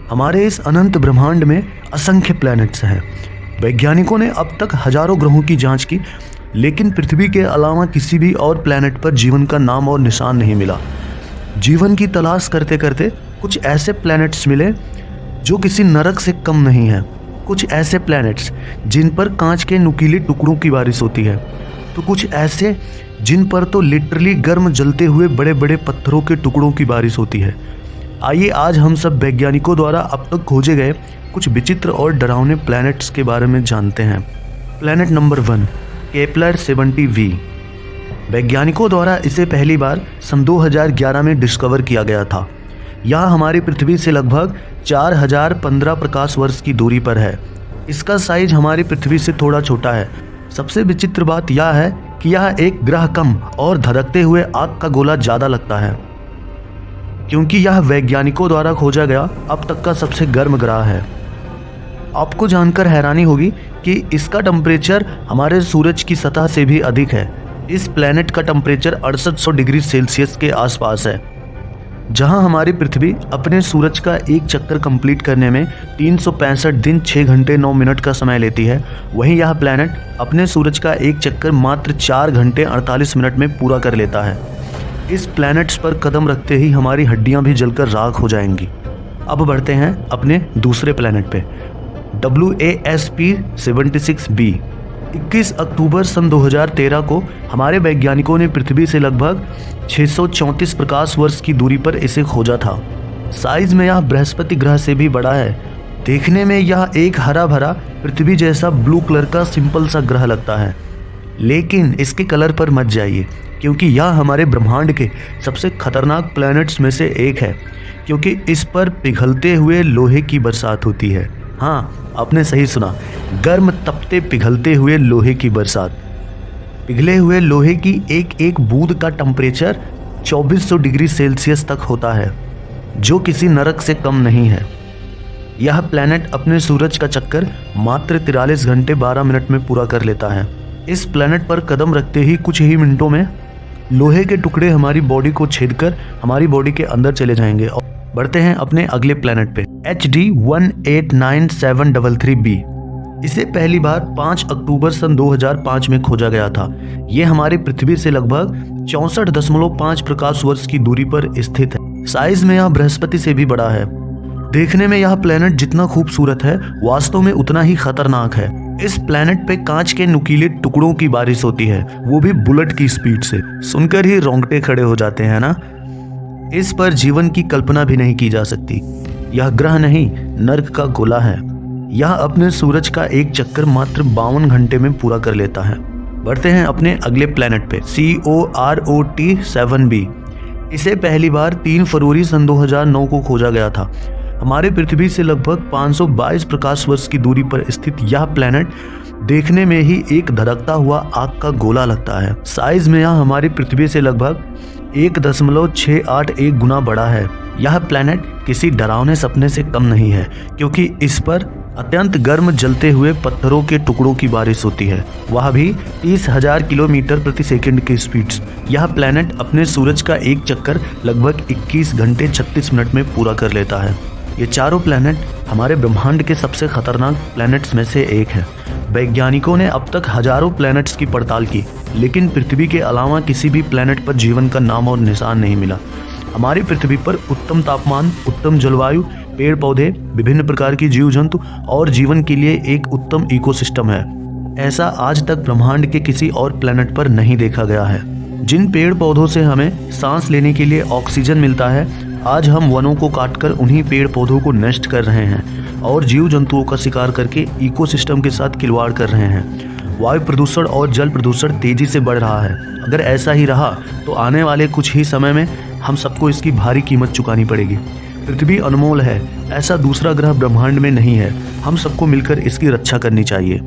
हमारे इस अनंत ब्रह्मांड में असंख्य प्लैनेट्स हैं। वैज्ञानिकों ने अब तक हजारों ग्रहों की जांच की, लेकिन पृथ्वी के अलावा किसी भी और प्लैनेट पर जीवन का नाम और निशान नहीं मिला। जीवन की तलाश करते करते कुछ ऐसे प्लैनेट्स मिले जो किसी नरक से कम नहीं है। कुछ ऐसे प्लैनेट्स जिन पर कांच के नुकीले टुकड़ों की बारिश होती है, तो कुछ ऐसे जिन पर तो लिटरली गर्म जलते हुए बड़े बड़े पत्थरों के टुकड़ों की बारिश होती है। आइए आज हम सब वैज्ञानिकों द्वारा अब तक खोजे गए कुछ विचित्र और डरावने प्लैनेट्स के बारे में जानते हैं। Planet number 1, Kepler 70V। वैज्ञानिकों द्वारा इसे पहली बार सन 2011 में डिस्कवर किया गया था। यह हमारी पृथ्वी से लगभग 4015 प्रकाश वर्ष की दूरी पर है। इसका साइज हमारी पृथ्वी से थोड़ा छोटा है। सबसे विचित्र बात यह है कि यह एक ग्रह कम और धधकते हुए आग का गोला ज़्यादा लगता है, क्योंकि यह वैज्ञानिकों द्वारा खोजा गया अब तक का सबसे गर्म ग्रह है। आपको जानकर हैरानी होगी कि इसका टेम्परेचर हमारे सूरज की सतह से भी अधिक है। इस प्लैनेट का टेम्परेचर 6800 डिग्री सेल्सियस के आसपास है। जहां हमारी पृथ्वी अपने सूरज का एक चक्कर कंप्लीट करने में 365 दिन 6 घंटे 9 मिनट का समय लेती है, वहीं यह प्लैनेट अपने सूरज का एक चक्कर मात्र 4 घंटे 48 मिनट में पूरा कर लेता है। इस प्लैनेट्स पर कदम रखते ही हमारी हड्डियां भी जलकर राख हो जाएंगी। अब बढ़ते हैं अपने दूसरे प्लैनेट पे, WASP 76b। 21 अक्टूबर सन 2013 को हमारे वैज्ञानिकों ने पृथ्वी से लगभग 634 प्रकाश वर्ष की दूरी पर इसे खोजा था। साइज में यह बृहस्पति ग्रह से भी बड़ा है। देखने में यह एक हरा भरा पृथ्वी जैसा ब्लू कलर का सिंपल सा ग्रह लगता है, लेकिन इसके कलर पर मत जाइए, क्योंकि यह हमारे ब्रह्मांड के सबसे खतरनाक प्लैनेट्स में से एक है, क्योंकि इस पर पिघलते हुए लोहे की बरसात होती है। हाँ, आपने सही सुना, गर्म तपते पिघलते हुए लोहे की बरसात। पिघले हुए लोहे की एक एक बूंद का टेम्परेचर 2400 डिग्री सेल्सियस तक होता है, जो किसी नरक से कम नहीं है। यह प्लैनेट अपने सूरज का चक्कर मात्र 43 घंटे 12 मिनट में पूरा कर लेता है। इस प्लैनेट पर कदम रखते ही कुछ ही मिनटों में लोहे के टुकड़े हमारी बॉडी को छेदकर हमारी बॉडी के अंदर चले जाएंगे। और बढ़ते हैं अपने अगले प्लैनेट पे, HD 189733b। इसे पहली बार 5 अक्टूबर सन 2005 में खोजा गया था। ये हमारी पृथ्वी से लगभग 64.5 प्रकाश वर्ष की दूरी पर स्थित है। साइज में यह बृहस्पति से भी बड़ा है। देखने में यह प्लैनेट जितना खूबसूरत है, वास्तव में उतना ही खतरनाक है। इस प्लैनेट पे कांच के नुकीले टुकड़ों की बारिश होती है, वो भी बुलेट की स्पीड से। सुनकर ही रोंगटे खड़े हो जाते हैं ना। इस पर जीवन की कल्पना भी नहीं की जा सकती। यह ग्रह नहीं, नर्क का गोला है। यह अपने सूरज का एक चक्कर मात्र 52 घंटे में पूरा कर लेता है। बढ़ते हैं अपने अगले प्लैनेट पे, COROT 7b। इसे पहली बार 3 फरवरी सन 2009 को खोजा गया था। हमारे पृथ्वी से लगभग 522 प्रकाश वर्ष की दूरी पर स्थित यह प्लैनेट देखने में ही एक धड़कता हुआ आग का गोला लगता है। साइज में यह हमारी पृथ्वी से लगभग 1.681 गुना बड़ा है। यह प्लैनेट किसी डरावने सपने से कम नहीं है, क्योंकि इस पर अत्यंत गर्म जलते हुए पत्थरों के टुकड़ों की बारिश होती है, वह भी 30,000 किलोमीटर प्रति सेकंड की स्पीड से। यह प्लैनेट अपने सूरज का एक चक्कर लगभग 21 घंटे 36 मिनट में पूरा कर लेता है। ये चारों प्लैनेट हमारे ब्रह्मांड के सबसे खतरनाक प्लैनेट्स में से एक है। वैज्ञानिकों ने अब तक हजारों प्लैनेट्स की पड़ताल की, लेकिन पृथ्वी के अलावा किसी भी प्लैनेट पर जीवन का नाम और निशान नहीं मिला। हमारी पृथ्वी पर उत्तम तापमान, उत्तम जलवायु, पेड़ पौधे, विभिन्न प्रकार की जीव जंतु और जीवन के लिए एक उत्तम इकोसिस्टम है। ऐसा आज तक ब्रह्मांड के किसी और प्लैनेट पर नहीं देखा गया है। जिन पेड़ पौधों से हमें सांस लेने के लिए ऑक्सीजन मिलता है, आज हम वनों को काटकर उन्हीं पेड़ पौधों को नष्ट कर रहे हैं और जीव जंतुओं का शिकार करके इकोसिस्टम के साथ खिलवाड़ कर रहे हैं। वायु प्रदूषण और जल प्रदूषण तेजी से बढ़ रहा है। अगर ऐसा ही रहा तो आने वाले कुछ ही समय में हम सबको इसकी भारी कीमत चुकानी पड़ेगी। पृथ्वी अनमोल है, ऐसा दूसरा ग्रह ब्रह्मांड में नहीं है। हम सबको मिलकर इसकी रक्षा करनी चाहिए।